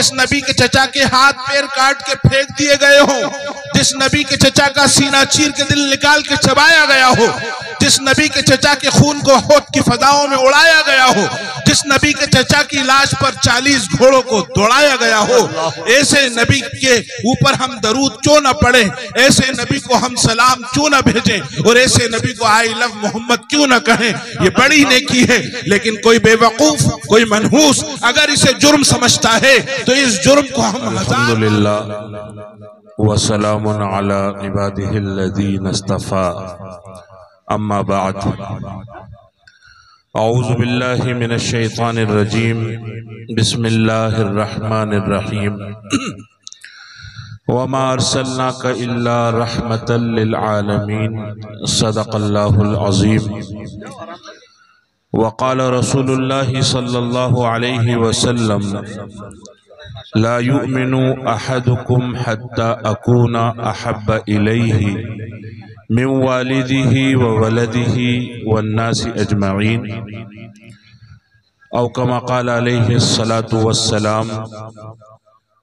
जिस नबी के चचा के हाथ पैर काट के फेंक दिए गए हो, जिस नबी के चचा का सीना चीर के दिल निकाल के चबाया गया हो, जिस नबी के चचा के खून को हौद की फजाओं में उड़ाया गया हो, जिस नबी के चचा की लाश पर 40 घोड़ों को दौड़ाया गया हो, ऐसे नबी के ऊपर हम दरूद क्यों न पढ़े, ऐसे नबी को हम सलाम क्यों न भेजें और ऐसे नबी को आई लव मोहम्मद क्यों न कहें। ये बड़ी नेकी है। लेकिन कोई बेवकूफ, कोई मनहूस अगर इसे जुर्म समझता है तो इस जुर्म को हम अल्हम्दुलिल्लाह वसलामुन अला इबादिहिल्लज़ीना इस्तफ़ा अम्मा बाद औज़ु बिल्लाहि मिनश शैतानिर रजीम बिस्मिल्लाहिर रहमानिर रहीम वमा अर्सलनाका इल्ला रहमतल लिल आलमीन सदक़ल्लाहुल अज़ीम वक़ाल रसूलुल्लाहि सल्लल्लाहु अलैहि वसल्लम ला युमिनु अहदुकुम हत्ता अकूना अहब्बा इलैहि मिन वालिदिही व वलदिही वन्नासि अजमईन औ कमा क़ाल अलैहि सलातु वस्सलाम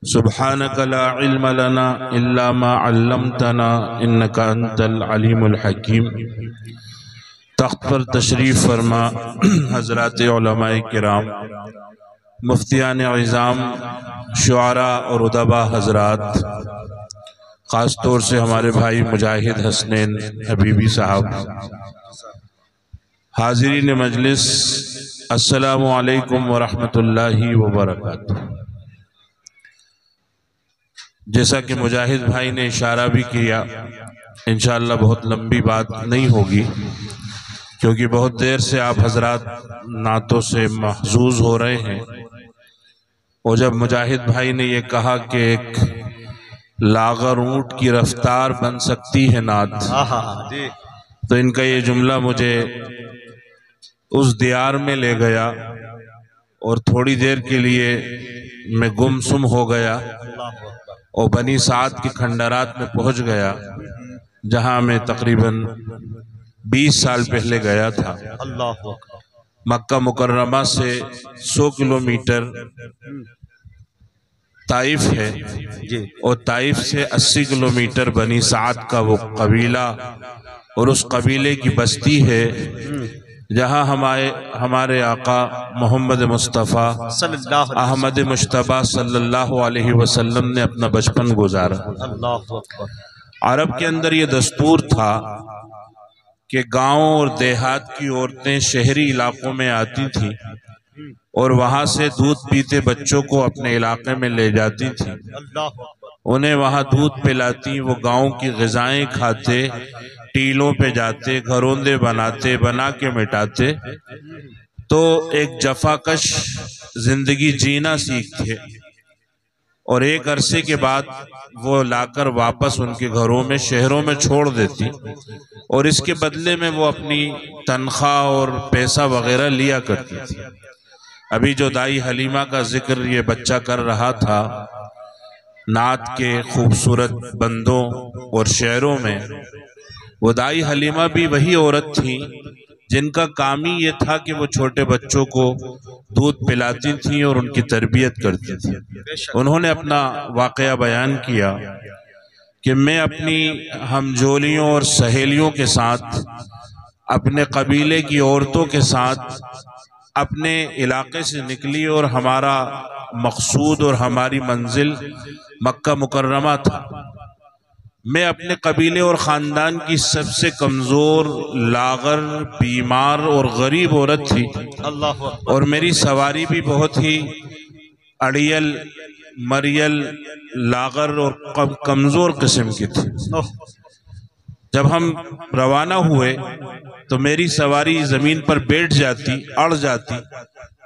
सुब्हानक ला इल्म लना इल्ला मा अल्लमतना इन्नका अंतल अलीमुल हकीम। तख्त पर तशरीफ़ फरमा हज़रात उलमाए किराम, मुफ्तियान इज़ाम, शुआरा और उदबा हज़रात, ख़ास तौर से हमारे भाई मुजाहिद हसनैन हबीबी साहब, हाज़रीन मजलिस, अस्सलामु अलैकुम व रहमतुल्लाहि व बरकातुहू। जैसा कि मुजाहिद भाई ने इशारा भी किया, इंशाअल्लाह बहुत लंबी बात नहीं होगी क्योंकि बहुत देर से आप हजरात नातों से महजूज हो रहे हैं। और जब मुजाहिद भाई ने ये कहा कि एक लागर ऊंट की रफ्तार बन सकती है नात, तो इनका ये जुमला मुझे उस दियार में ले गया और थोड़ी देर के लिए मैं गुमसुम हो गया और बनी साद के खंडरात में पहुंच गया, जहां मैं तकरीबन 20 साल पहले गया था। मक्का मुकर्रमा से 100 किलोमीटर ताइफ है और ताइफ से 80 किलोमीटर बनी साद का वो कबीला और उस कबीले की बस्ती है जहां हमारे आका मोहम्मद मुस्तफ़ा अहमद मुश्तबा सल्लल्लाहु अलैहि वसल्लम ने अपना बचपन गुजारा। अरब के अंदर ये दस्तूर था कि गांव और देहात की औरतें शहरी इलाकों में आती थीं और वहां से दूध पीते बच्चों को अपने इलाके में ले जाती थीं, उन्हें वहां दूध पिलाती, वो गांव की ग़िज़ाएं खाते, टीलों पे जाते, घरोंदे बनाते, बना के मिटाते, तो एक जफाकश जिंदगी जीना सीखते और एक अरसे के बाद वो लाकर वापस उनके घरों में, शहरों में छोड़ देती और इसके बदले में वो अपनी तनख्वाह और पैसा वगैरह लिया करती थी। अभी जो दाई हलीमा का जिक्र ये बच्चा कर रहा था, नात के खूबसूरत बंदों और शेरों में, वो दाई हलीमा भी वही औरत थी जिनका काम ही ये था कि वो छोटे बच्चों को दूध पिलाती थी और उनकी तरबियत करती थी। उन्होंने अपना वाक़या बयान किया कि मैं अपनी हमजोलियों और सहेलियों के साथ, अपने कबीले की औरतों के साथ अपने इलाके से निकली और हमारा मकसूद और हमारी मंजिल मक्का मुकर्रमा था। मैं अपने कबीले और ख़ानदान की सबसे कमज़ोर, लागर, बीमार और गरीब औरत थी और मेरी सवारी भी बहुत ही अड़ियल, मरियल, लागर और कमज़ोर किस्म की थी। जब हम रवाना हुए तो मेरी सवारी ज़मीन पर बैठ जाती, अड़ जाती,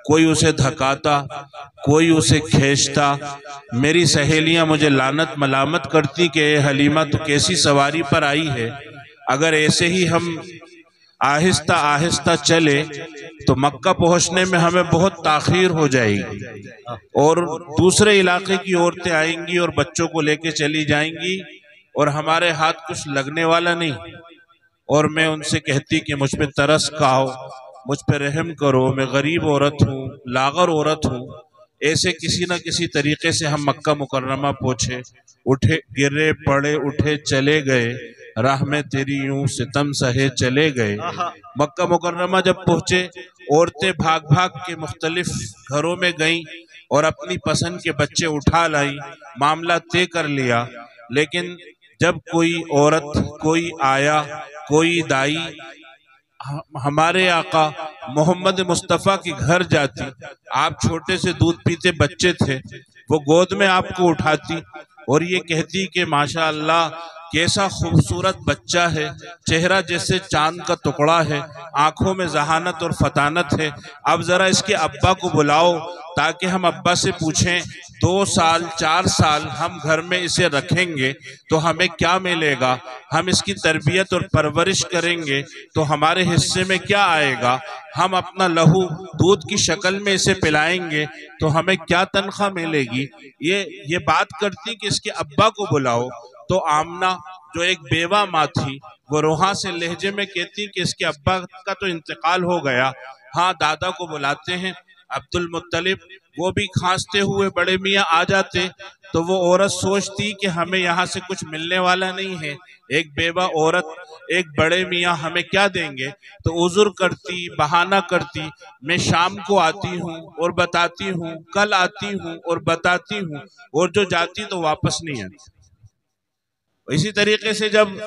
कोई उसे धकाता, कोई उसे खींचता। मेरी सहेलियां मुझे लानत मलामत करती कि हलीमा तो कैसी सवारी पर आई है, अगर ऐसे ही हम आहिस्ता आहिस्ता चले तो मक्का पहुंचने में हमें बहुत ताख़ीर हो जाएगी और दूसरे इलाके की औरतें आएंगी और बच्चों को लेके चली जाएंगी और हमारे हाथ कुछ लगने वाला नहीं। और मैं उनसे कहती कि मुझ पे तरस खाओ, मुझ पे रहम करो, मैं गरीब औरत हूँ, लागर औरत हूँ, ऐसे किसी न किसी तरीके से हम मक्का मुकर्रमा पहुंचे, उठे गिरे पड़े उठे चले गए, राह में तेरी यूं सितम सहे चले गए। मक्का मुकर्रमा जब पहुंचे, औरतें भाग भाग के मुख्तलिफ घरों में गईं और अपनी पसंद के बच्चे उठा लाई, मामला तय कर लिया। लेकिन जब कोई औरत, कोई आया, कोई दाई हमारे आका मोहम्मद मुस्तफ़ा के घर जाती, आप छोटे से दूध पीते बच्चे थे, वो गोद में आपको उठाती और ये कहती कि माशा अल्लाह कैसा खूबसूरत बच्चा है, चेहरा जैसे चांद का टुकड़ा है, आंखों में जहानत और फतानत है, अब जरा इसके अब्बा को बुलाओ ताकि हम अब्बा से पूछें 2 साल 4 साल हम घर में इसे रखेंगे तो हमें क्या मिलेगा, हम इसकी तरबियत और परवरिश करेंगे तो हमारे हिस्से में क्या आएगा, हम अपना लहू दूध की शक्ल में इसे पिलाएंगे तो हमें क्या तनख्वाह मिलेगी। ये बात करती कि इसके अब्बा को बुलाओ। तो आमना जो एक बेवा माँ थी, वो रोहा से लहजे में कहती कि इसके अब्बा का तो इंतकाल हो गया, हाँ दादा को बुलाते हैं। अब्दुल मुत्तलिब वो भी खांसते हुए बड़े मियाँ आ जाते, तो वो औरत सोचती कि हमें यहाँ से कुछ मिलने वाला नहीं है, एक बेवा औरत, एक बड़े मियाँ हमें क्या देंगे। तो उज़ुर करती, बहाना करती, मैं शाम को आती हूँ और बताती हूँ, कल आती हूँ और बताती हूँ, और जो जाती तो वापस नहीं आती। इसी तरीके से जब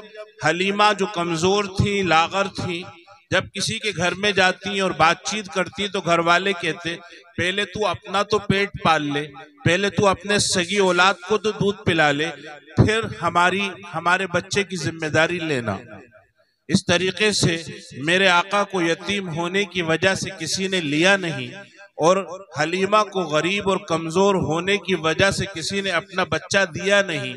हलीमा जो कमजोर थी, लागर थी, जब किसी के घर में जाती और बातचीत करती तो घर वाले कहते पहले तू अपना तो पेट पाल ले, पहले तू अपने सगी औलाद को तो दूध पिला ले, फिर हमारे बच्चे की जिम्मेदारी लेना। इस तरीके से मेरे आका को यतीम होने की वजह से किसी ने लिया नहीं और हलीमा को गरीब और कमजोर होने की वजह से किसी ने अपना बच्चा दिया नहीं।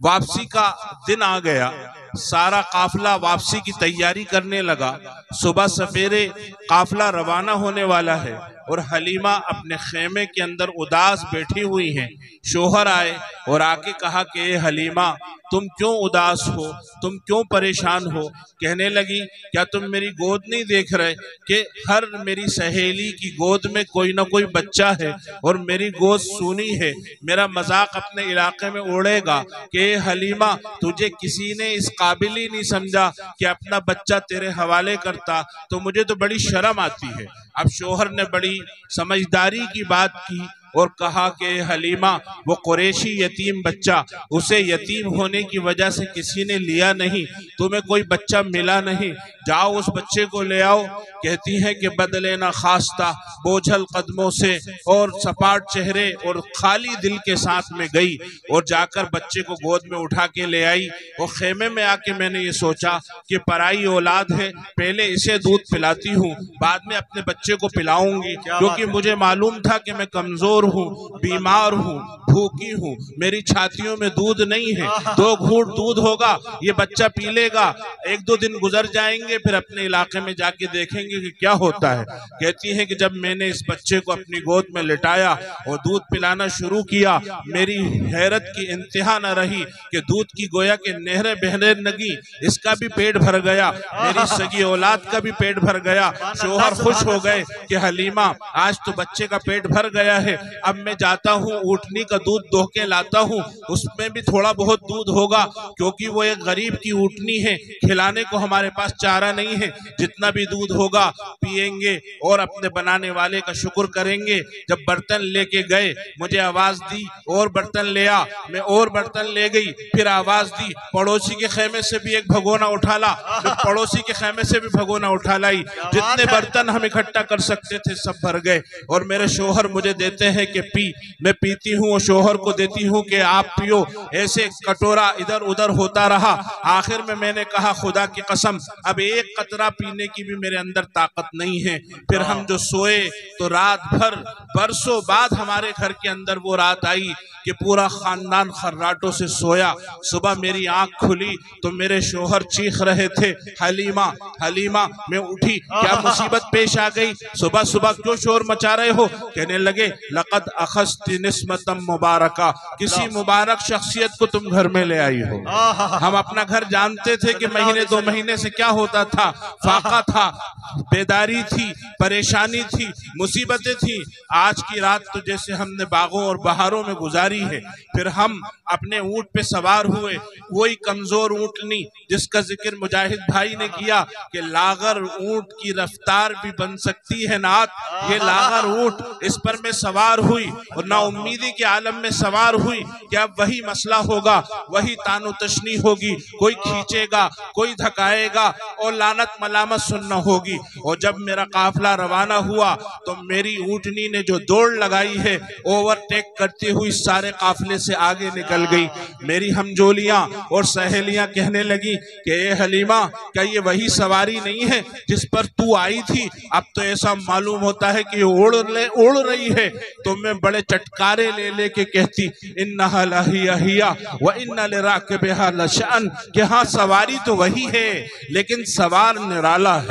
वापसी का दिन आ गया, सारा काफिला वापसी की तैयारी करने लगा। सुबह सवेरे काफिला रवाना होने वाला है और हलीमा अपने खेमे के अंदर उदास बैठी हुई हैं। शोहर आए और आके कहा कि ए हलीमा, तुम क्यों उदास हो, तुम क्यों परेशान हो। कहने लगी क्या तुम मेरी गोद नहीं देख रहे कि हर मेरी सहेली की गोद में कोई ना कोई बच्चा है और मेरी गोद सूनी है। मेरा मजाक अपने इलाके में उड़ेगा कि हलीमा, तुझे किसी ने इस काबिल ही नहीं समझा कि अपना बच्चा तेरे हवाले करता, तो मुझे तो बड़ी शर्म आती है। अब शोहर ने बड़ी समझदारी की बात की और कहा कि हलीमा, वो कुरैशी यतीम बच्चा, उसे यतीम होने की वजह से किसी ने लिया नहीं, तुम्हें कोई बच्चा मिला नहीं, जाओ उस बच्चे को ले आओ। कहती है कि बदले ना खास्ता, बोझल कदमों से और सपाट चेहरे और खाली दिल के साथ में गई और जाकर बच्चे को गोद में उठा के ले आई। और खेमे में आके मैंने ये सोचा कि पराई औलाद है, पहले इसे दूध पिलाती हूँ, बाद में अपने बच्चे को पिलाऊंगी, क्योंकि मुझे मालूम था कि मैं कमजोर हूँ, बीमार हूँ, भूखी हूँ, मेरी छातियों में दूध नहीं है। 2 घूंट दूध होगा, ये बच्चा पी लेगा, 1-2 दिन गुजर जाएंगे, फिर अपने इलाके में जाके देखेंगे कि क्या होता है। कहती है कि जब मैंने इस बच्चे को अपनी गोद में लिटाया और दूध पिलाना शुरू किया, मेरी हैरत की इंतहा न रही कि दूध की गोया के नहरें बहने लगी, इसका भी पेट भर गया, मेरी सगी औलाद का भी पेट भर गया। शोहर खुश हो गए कि हलीमा, आज तो बच्चे का पेट भर गया है, अब मैं जाता हूँ ऊँटनी का दूध दोह के लाता हूँ, उसमें भी थोड़ा बहुत दूध होगा, क्योंकि वो एक गरीब की ऊँटनी है, खिलाने को हमारे पास चारा नहीं है, जितना भी दूध होगा पिएंगे और अपने बनाने वाले का शुक्र करेंगे। जब बर्तन लेके गए, मुझे आवाज दी और बर्तन ले आ, मैं और बर्तन ले गई, फिर आवाज दी पड़ोसी के खेमे से भी एक भगोना उठा ला, मैं पड़ोसी के खेमे से भी भगोना उठा लाई, जितने बर्तन हम इकट्ठा कर सकते थे सब भर गए। और मेरे शोहर मुझे देते हैं कि पी, मैं पीती हूँ और शोहर को देती हूँ कि आप पियो। ऐसे कटोरा इधर उधर होता रहा। आखिर में मैंने कहा खुदा की कसम, अब एक कतरा पीने की भी मेरे अंदर ताकत नहीं है। फिर हम जो सोए तो रात भर, बरसों बाद हमारे घर के अंदर वो रात आई कि पूरा खानदान खर्राटों से सोया। सुबह मेरी आंख खुली तो मेरे शोहर चीख रहे थे, हलीमा हलीमा। मैं उठी, क्या मुसीबत पेश आ गई, सुबह सुबह क्यों शोर मचा रहे हो। कहने लगे लक़द अख़ज़्ति निस्मतम मुबारका, किसी मुबारक शख्सियत को तुम घर में ले आई हो। हम अपना घर जानते थे कि महीने 2 महीने से क्या होता था, फाका था, बेदारी थी, परेशानी थी, मुसीबतें थी। आज की रात तो जैसे हमने बागों और बहारों में गुजारी है। फिर हम अपने ऊंट पे सवार हुए, वही कमजोर ऊंटनी जिसका जिक्र मुजाहिद भाई ने किया कि लागर ऊंट की रफ्तार भी बन सकती है नात। ये लागर ऊंट, इस पर मैं सवार हुई और ना उम्मीदी के आलम में सवार हुई कि अब वही मसला होगा, वही तानो तशनी होगी, कोई खींचेगा, कोई धकाएगा और लानत मलामत सुनना होगी। और जब मेरा काफिला रवाना हुआ तो मेरी ऊंटनी ने जो दौड़ लगाई है, ओवरटेक करती हुई सारे काफिले से आगे निकल गई। मेरी हमजोलियां और सहेलियां कहने लगी कि ए हलीमा, क्या ये वही सवारी नहीं है जिस पर तू आई थी? अब तो ऐसा मालूम होता है कि उड़ रही है। तो मैं बड़े चटकारे ले लेके कहती इन्नहा लहिया व इन्ना लिराकिबिहा लशान, कि हाँ सवारी तो वही है लेकिन सवार निराला है।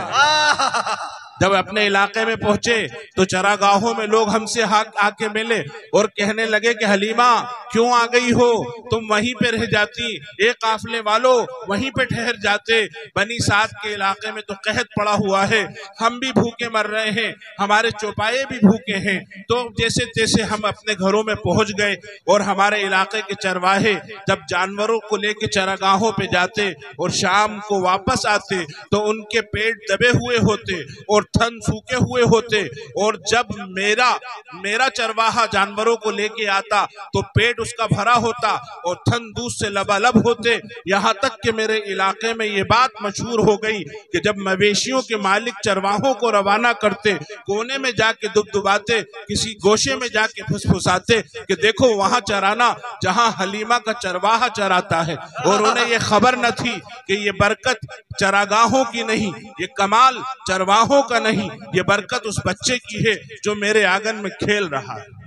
जब अपने इलाके में पहुंचे तो चरागाहों में लोग हमसे आके मिले और कहने लगे कि हलीमा क्यों आ गई हो, तुम वहीं पे रह जाती, एक काफिले वालों वहीं पे ठहर जाते। बनी साद के इलाके में तो कहत पड़ा हुआ है, हम भी भूखे मर रहे हैं, हमारे चौपाए भी भूखे हैं। तो जैसे तैसे हम अपने घरों में पहुंच गए और हमारे इलाके के चरवाहे जब जानवरों को लेके चरागाहों पे जाते और शाम को वापस आते तो उनके पेट दबे हुए होते और थन सूखे हुए होते। और जब मेरा चरवाहा जानवरों को लेके आता तो पेट उसका भरा होता और थन दूध से लबालब होते। यहाँ तक कि मेरे इलाके में ये बात मशहूर हो गई कि जब मवेशियों के मालिक चरवाहों को रवाना करते, कोने में जाके दुबदुबाते, किसी गोशे में जाके फुसफुसाते कि देखो वहां चराना जहां हलीमा का चरवाहा चराता है। और उन्हें ये खबर न थी कि ये बरकत चरागाहों की नहीं, ये कमाल चरवाहों का नहीं, ये बरकत उस बच्चे की है जो मेरे आंगन में खेल रहा है।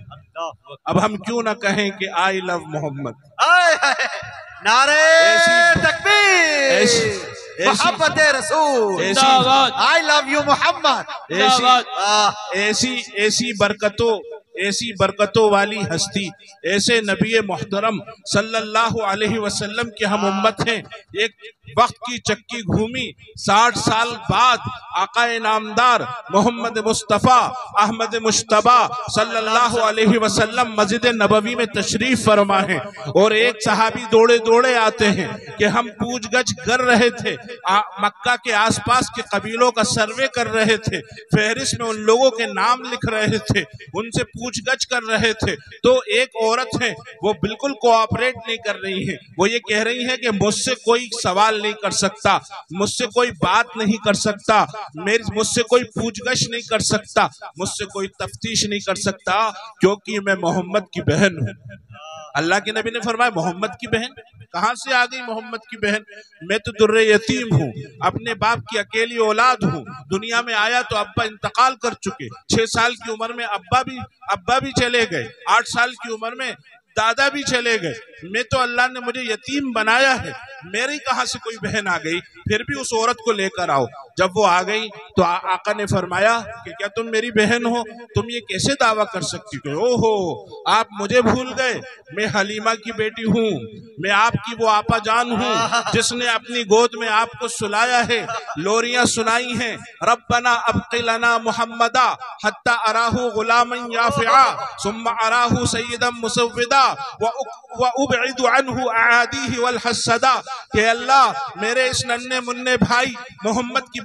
अब हम क्यों ना कहें कि आई लव मोहम्मद। नारे तकबीर, मोहब्बत रसूल, आई लव यू मोहम्मद। ऐसी बरकतों वाली हस्ती, ऐसे नबी मोहतरम सल्लल्लाहु अलैहि वसल्लम की हम उम्मत हैं। एक वक्त की चक्की घूमी, 60 साल बाद आकाए नामदार मोहम्मद मुस्तफ़ा अहमद मुश्तबा सल्लल्लाहु अलैहि वसल्लम मस्जिद नबवी में तशरीफ फरमा है। और एक सहाबी दौड़े दौड़े आते हैं कि हम पूछगछ कर रहे थे, मक्का के आसपास के कबीलों का सर्वे कर रहे थे, फहरिस्त में उन लोगों के नाम लिख रहे थे, उनसे पूछगछ कर रहे थे। तो एक औरत है, वो बिल्कुल कोऑपरेट नहीं कर रही है। वो ये कह रही है कि मुझसे कोई सवाल नहीं कर सकता, मुझसे कोई बात नहीं कर सकता, मुझसे कोई पूछगछ नहीं कर सकता, मुझसे कोई तफ्तीश नहीं कर सकता, क्योंकि मैं मोहम्मद की बहन हूँ। अल्लाह के नबी ने फरमाया मोहम्मद की बहन कहां से आ गई? मोहम्मद की बहन, मैं तो दुर्रे यतीम हूँ, अपने बाप की अकेली औलाद हूँ। दुनिया में आया तो अब्बा इंतकाल कर चुके, 6 साल की उम्र में अब्बा भी चले गए, 8 साल की उम्र में दादा भी चले गए। मैं तो अल्लाह ने मुझे यतीम बनाया है, मेरी कहां से कोई बहन आ गई? फिर भी उस औरत को लेकर आओ। जब वो आ गई तो आका ने फरमाया कि क्या तुम मेरी बहन हो? तुम ये कैसे दावा कर सकती हो? ओहो, आप मुझे भूल गए, मैं हलीमा की बेटी हूँ, मैं आपकी वो आपा जान हूँ जिसने अपनी गोद में आपको सुलाया है, लोरियां सुनाई हैं, रब्बना अब्क़िलना मुहम्मदा हत्ता अराहु गुलामन याफ़िआ सुम्मा अराहु सय्यदन मुसव्विदा व उबइदु अन्हु आदीहि वल हसदा। कि अल्लाह मेरे इस नन्हे मुन्ने भाई मोहम्मद की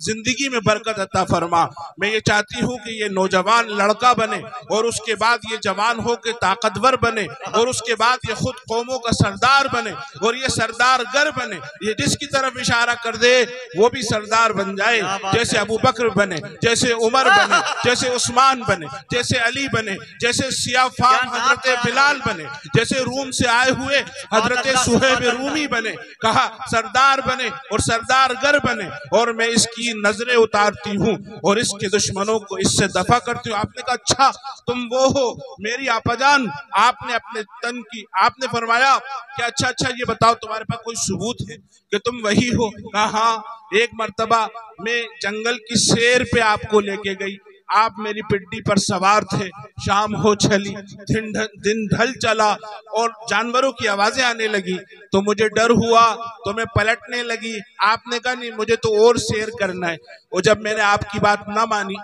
जिंदगी में बरकत अता फरमा। मैं ये चाहती हूँ कि ये नौजवान लड़का बने और उसके बाद ये जवान हो के ताकतवर बने और उसके बाद ये खुद कौमों का सरदार बने और ये सरदार गर बने। ये जिसकी तरफ इशारा कर दे वो भी सरदार बन जाए, जैसे अबू बकर बने, जैसे उमर बने, जैसे उस्मान बने, जैसे अली बने, जैसे सियाफान हजरत बिलाल बने, जैसे रूम से आए हुए हजरत सुहैब रूमी बने। कहा सरदार बने और सरदार गर बने। और मैं इसकी नजरें उतारती हूँ और इसके दुश्मनों को इससे दफा करती हूँ। आपने कहा अच्छा तुम वो हो मेरी आपाजान? आपने अपने तन की आपने फरमाया कि अच्छा ये बताओ तुम्हारे पास कोई सबूत है कि तुम वही हो? कहा हाँ, एक मर्तबा मैं जंगल की सैर पे आपको लेके गई, आप मेरी पिड्डी पर सवार थे, शाम हो चली, दिन ढल चला और जानवरों की आवाजें आने लगी तो मुझे डर हुआ, तो मैं पलटने लगी। आपने कहा नहीं, मुझे तो और सैर करना है। और जब मैंने आपकी बात ना मानी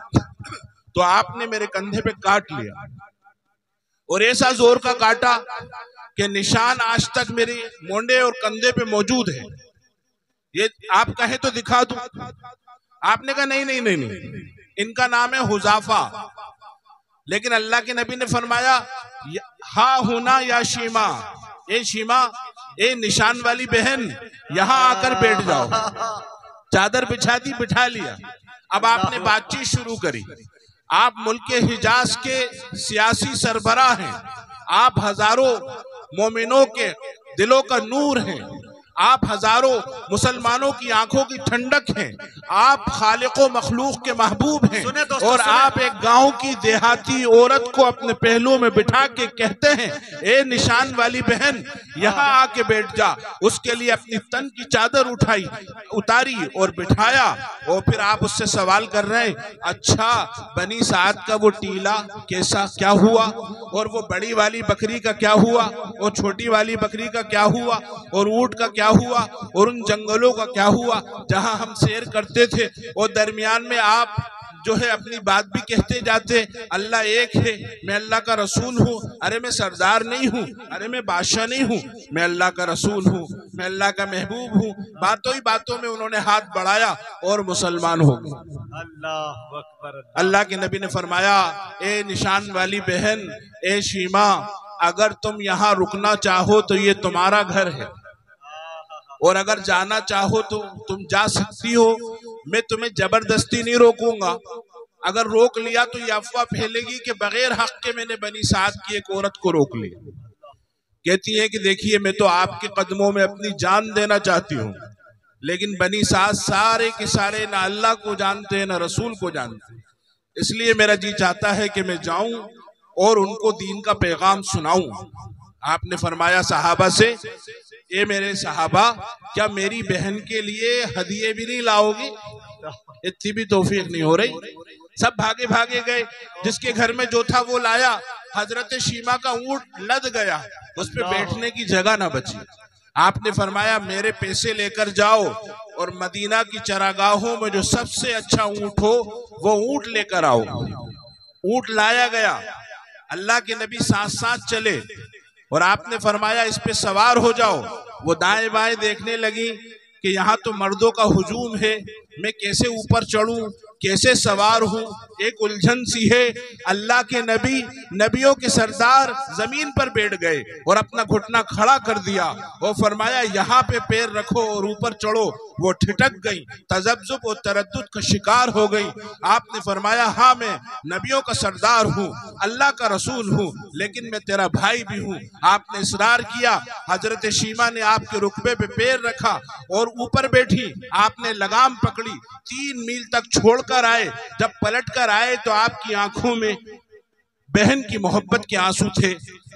तो आपने मेरे कंधे पे काट लिया, और ऐसा जोर का काटा कि निशान आज तक मेरे मोंडे और कंधे पे मौजूद है। ये आप कहे तो दिखा दूं। आपने कहा नहीं नहीं नहीं नहीं, इनका नाम है हुजाफा। लेकिन अल्लाह के नबी ने फरमाया, हा हुना या शीमा, ए शीमा, ए निशान वाली बहन, यहां आकर बैठ जाओ। चादर बिछा दी, बिठा लिया। अब आपने बातचीत शुरू करी। आप मुल्क के हिजाज के सियासी सरबराह हैं, आप हजारों मोमिनों के दिलों का नूर हैं, आप हजारों मुसलमानों की आंखों की ठंडक हैं, आप खालिको मखलूक के महबूब हैं, और आप एक गांव की देहाती औरत को अपने पहलुओं में बिठा के कहते हैं, ए निशान वाली बहन, यहाँ आके बैठ जा। उसके लिए अपनी तन की चादर उतारी और बिठाया, और फिर आप उससे सवाल कर रहे हैं, अच्छा बनी साद का वो टीला कैसा, क्या हुआ, और वो बड़ी वाली बकरी का क्या हुआ, और छोटी वाली बकरी का क्या हुआ, और ऊंट का क्या हुआ, और उन जंगलों का क्या हुआ जहां हम सैर करते थे। और दरमियान में आप जो है अपनी बात भी कहते जाते, अल्लाह एक है, मैं अल्लाह का रसूल हूँ। अरे मैं सरदार नहीं हूँ, अरे मैं बादशाह नहीं हूँ, मैं अल्लाह का रसूल हूँ, मैं अल्लाह का महबूब हूँ। बातों ही बातों में उन्होंने हाथ बढ़ाया और मुसलमान हो गए। अल्लाह अकबर। अल्लाह अल्लाह के नबी ने फरमाया, ए निशान वाली बहन, ए शीमा, अगर तुम यहाँ रुकना चाहो तो ये तुम्हारा घर है, और अगर जाना चाहो तो तुम जा सकती हो। मैं तुम्हें जबरदस्ती नहीं रोकूंगा। अगर रोक लिया तो ये अफवाह फैलेगी कि बगैर हक के मैंने बनी साद की एक औरत को रोक लिया। कहती है कि देखिए, मैं तो आपके कदमों में अपनी जान देना चाहती हूँ, लेकिन बनी साद सारे के सारे ना अल्लाह को जानते हैं ना रसूल को जानते हैं, इसलिए मेरा जी चाहता है कि मैं जाऊं और उनको दीन का पैगाम सुनाऊं। आपने फरमाया सहाबा से, ये मेरे सहाबा, क्या मेरी बहन के लिए हदिये भी नहीं लाओगी? इतनी भी तौफीक नहीं हो रही। सब भागे भागे गए, जिसके घर में जो था वो लाया। हजरत शीमा का ऊंट लद गया, उस पे बैठने की जगह ना बची। आपने फरमाया, मेरे पैसे लेकर जाओ और मदीना की चरागाहों में जो सबसे अच्छा ऊंट हो वो ऊंट लेकर आओ। ऊंट लाया गया। अल्लाह के नबी साथ साथ चले और आपने फरमाया, इस पे सवार हो जाओ। वो दाएं बाएं देखने लगी कि यहाँ तो मर्दों का हुजूम है, मैं कैसे ऊपर चढ़ूं, कैसे सवार हूँ, एक उलझन सी है। अल्लाह के नबी, नबियों के सरदार जमीन पर बैठ गए और अपना घुटना खड़ा कर दिया और फरमाया, यहाँ पे पैर रखो और ऊपर चढ़ो। वो ठिठक गई, तजब्जुब और तरद्दुद का शिकार हो गई। आपने फरमाया, हाँ मैं नबियों का सरदार हूँ, अल्लाह का रसूल हूँ, लेकिन मैं तेरा भाई भी हूँ। आपने इसरार किया। हजरत शीमा ने आपके रुकबे पे पैर रखा और ऊपर बैठी। आपने लगाम पकड़ी, 3 मील तक छोड़कर आए। जब पलट कर आए तो आपकी आंखों में बहन की मोहब्बत के आंसू थे।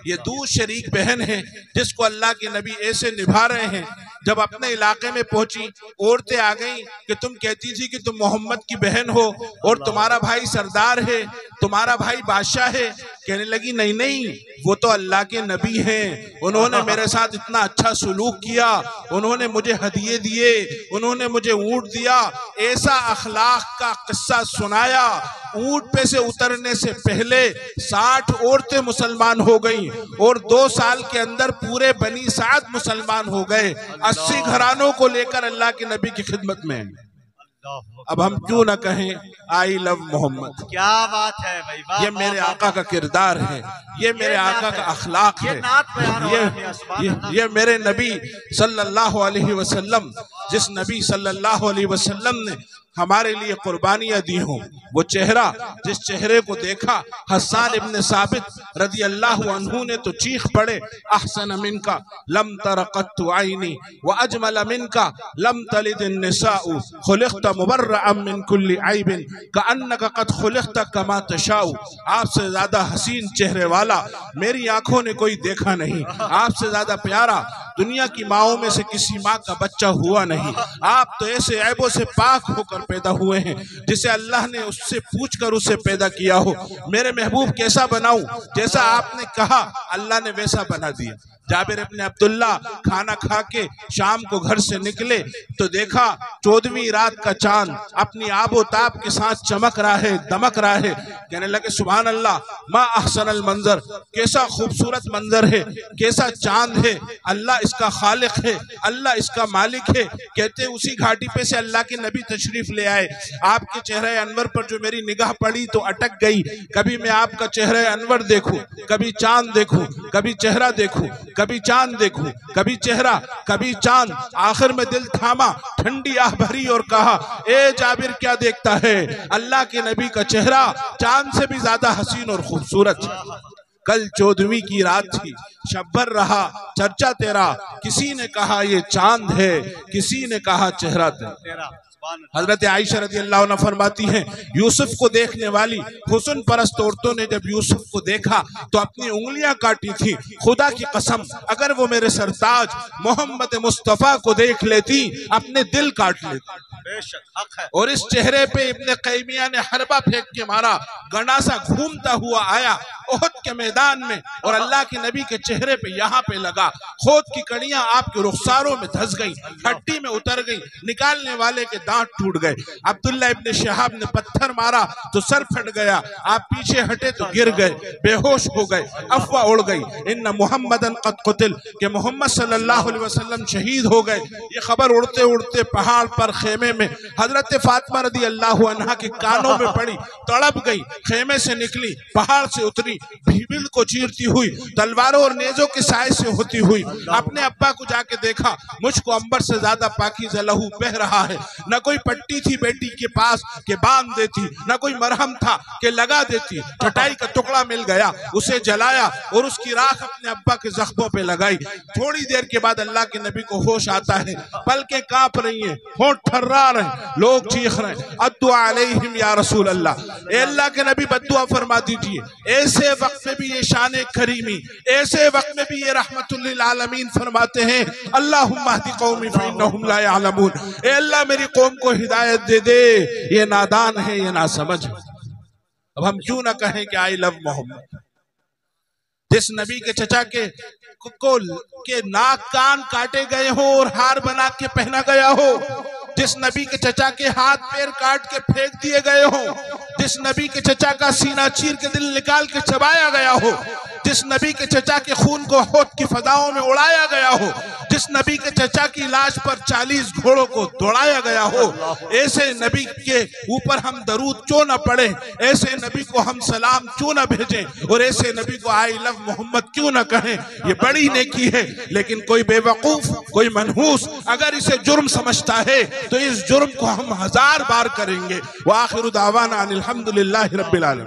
ये दूर शरीक बहन है जिसको अल्लाह के नबी ऐसे निभा रहे हैं। जब अपने इलाके में पहुंची, औरतें आ गई कि तुम कहती थी कि तुम मोहम्मद की बहन हो और तुम्हारा भाई सरदार है, तुम्हारा भाई बादशाह है। कहने लगी, नहीं नहीं, वो तो अल्लाह के नबी हैं, उन्होंने मेरे साथ इतना अच्छा सलूक किया, उन्होंने मुझे हदिये दिए, उन्होंने मुझे ऊंट दिया। ऐसा अखलाक का किस्सा सुनाया। ऊंट पे से उतरने से पहले 60 औरतें मुसलमान हो गई और 2 साल के अंदर पूरे बनी साद मुसलमान हो गए। 80 घरानों को लेकर अल्लाह के नबी की खिदमत में। अब हम क्यों ना कहें, आई लव मोहम्मद। क्या बात है भाई, ये मेरे आका का किरदार है, ये मेरे आका का अखलाक है, ये मेरे नबी सल्लल्लाहु अलैहि वसल्लम, जिस नबी सल्लल्लाहु अलैहि वसल्लम ने हमारे लिए कुर्बानियां दी हों, वो चेहरा, जिस चेहरे को देखा हस्सान इब्न साबित रज़ी अल्लाहु अन्हु ने तो चीख पड़े, अहसन मिनका लम तर क़त्तु आइनी व अजमल मिनका लम तलिद निसाउ खुलिक़त मुबर्रअन मिन कुल्ली ऐबिन कअन्नका क़द खुलिक़त कमा तशाउ। आपसे ज्यादा हसीन चेहरे वाला मेरी आंखों ने कोई देखा नहीं, आपसे ज्यादा प्यारा दुनिया की माओं में से किसी माँ का बच्चा हुआ नहीं। आप तो ऐसे ऐबों से पाक होकर पैदा हुए हैं जिसे अल्लाह ने उससे पूछकर उसे पैदा किया हो। मेरे महबूब कैसा बनाऊं, जैसा आपने कहा अल्लाह ने वैसा बना दिया। जाबिर इब्ने अब्दुल्ला खाना खा के शाम को घर से निकले तो देखा 14वीं रात का चांद अपनी आबो ताब के साथ चमक रहा है, दमक रहा है। कहने लगे सुभान अल्लाह, मा अहसनल मंजर, कैसा खूबसूरत मंजर है, कैसा चांद है, अल्लाह इसका खालिक है, अल्लाह इसका मालिक है। कहते उसी घाटी पे से अल्लाह के नबी तशरीफ ले आए। आपके चेहरे अनवर पर जो मेरी निगाह पड़ी तो अटक गई। कभी मैं आपका चेहरे अनवर देखूं, कभी चांद देखूं, कभी चेहरा देखूं, कभी चांद देखूं, कभी चेहरा, कभी चांद। आखिर में दिल थामा, ठंडी आह भरी और कहा ए जाबिर क्या देखता है? अल्लाह के नबी का चेहरा चांद से भी ज्यादा हसीन और खूबसूरत। कल 14वीं की रात थी, शब्बर रहा चर्चा तेरा, किसी ने कहा ये चांद है, किसी ने कहा चेहरा तेरा। हजरत आयशा रज़ी अल्लाह अन्हा फरमाती हैं यूसुफ को देखने वाली हुस्न परस्त औरतों ने जब यूसुफ को देखा तो अपनी उंगलियां काटी थी। खुदा की कसम अगर वो मेरे सरताज मोहम्मद मुस्तफा को देख लेती अपने दिल काट लेती। बेशक हक है। और इस चेहरे पे इब्ने क़ैमिया ने हरबा फेंक के मारा, गंडासा घूमता हुआ आया ओहद के मैदान में और अल्लाह के नबी के चेहरे पे यहाँ पे लगा। खोद की कड़ियां आपके रुखसारों में धस गई, हड्डी में उतर गई, निकालने वाले के दांत टूट गए। अब्दुल्ला इब्ने शहाब ने पत्थर मारा तो सर फट गया, आप पीछे हटे तो गिर गए, बेहोश हो गए, अफवाह उड़ गई इन्ना मुहम्मदन क़द क़ुतिल, कि मोहम्मद सल्लल्लाहु अलैहि वसल्लम शहीद हो गए। ये खबर उड़ते उड़ते पहाड़ पर खेमे में हजरत फातिमा रज़ी अल्लाह अन्हा के कानों में पड़ी, तड़प गई, खेमे से निकली, पहाड़ से उतरी, भीबिल को चीरती हुई, तलवारों और नेजों के साए से होती हुई अपने अब्बा को जाके देखा। मुझको अंबर से ज्यादा पाकीज़ा लहू बह रहा है। न कोई पट्टी थी बेटी के पास के बांध देती, न कोई मरहम था के लगा देती। चटाई का टुकड़ा मिल गया, उसे जलाया और उसकी राख अपने अब्बा के जख्मों पे लगाई। थोड़ी देर के बाद अल्लाह के नबी को होश आता है, पलकें कांप रही हैं, होंठ थर्रा रहे, लोग चीख रहे हैं अद्दुआ अलैहिम या रसूल अल्लाह, ए अल्लाह के नबी बद्दुआ फरमा दीजिए। ऐसे वक्त में भी ये शान करीमी, ऐसे वक्त में भी ये रहमतुल लिल आलमीन फरमाते हैं अल्लाहुम्मा हदी कौमी फइन्नहुम ला यअलमून, ए अल्लाह मेरी कौम को हिदायत दे दे, ये नादान है, ये ना समझ। अब हम क्यों ना कहें कि आई लव मोहम्मद। जिस नबी के चचा के नाक कान काटे गए हो और हार बना के पहना गया हो, जिस नबी के चचा के हाथ पैर काट के फेंक दिए गए हो, जिस नबी के चचा का सीना चीर के दिल निकाल के चबाया गया हो, जिस नबी के चचा के खून को होद की फजाओं में उड़ाया गया हो, जिस नबी के चचा की लाश पर 40 घोड़ों को दौड़ाया गया हो, ऐसे नबी के ऊपर हम दरूद क्यों न पढ़े, ऐसे नबी को हम सलाम क्यों न भेजें और ऐसे नबी को आई लव मोहम्मद क्यों न कहें। ये बड़ी नेकी है। लेकिन कोई बेवकूफ, कोई मनहूस अगर इसे जुर्म समझता है तो इस जुर्म को हम 1000 बार करेंगे। व आखिरु दावाना अनिल हम्दुलिल्लाहि रब्बिल आलमीन।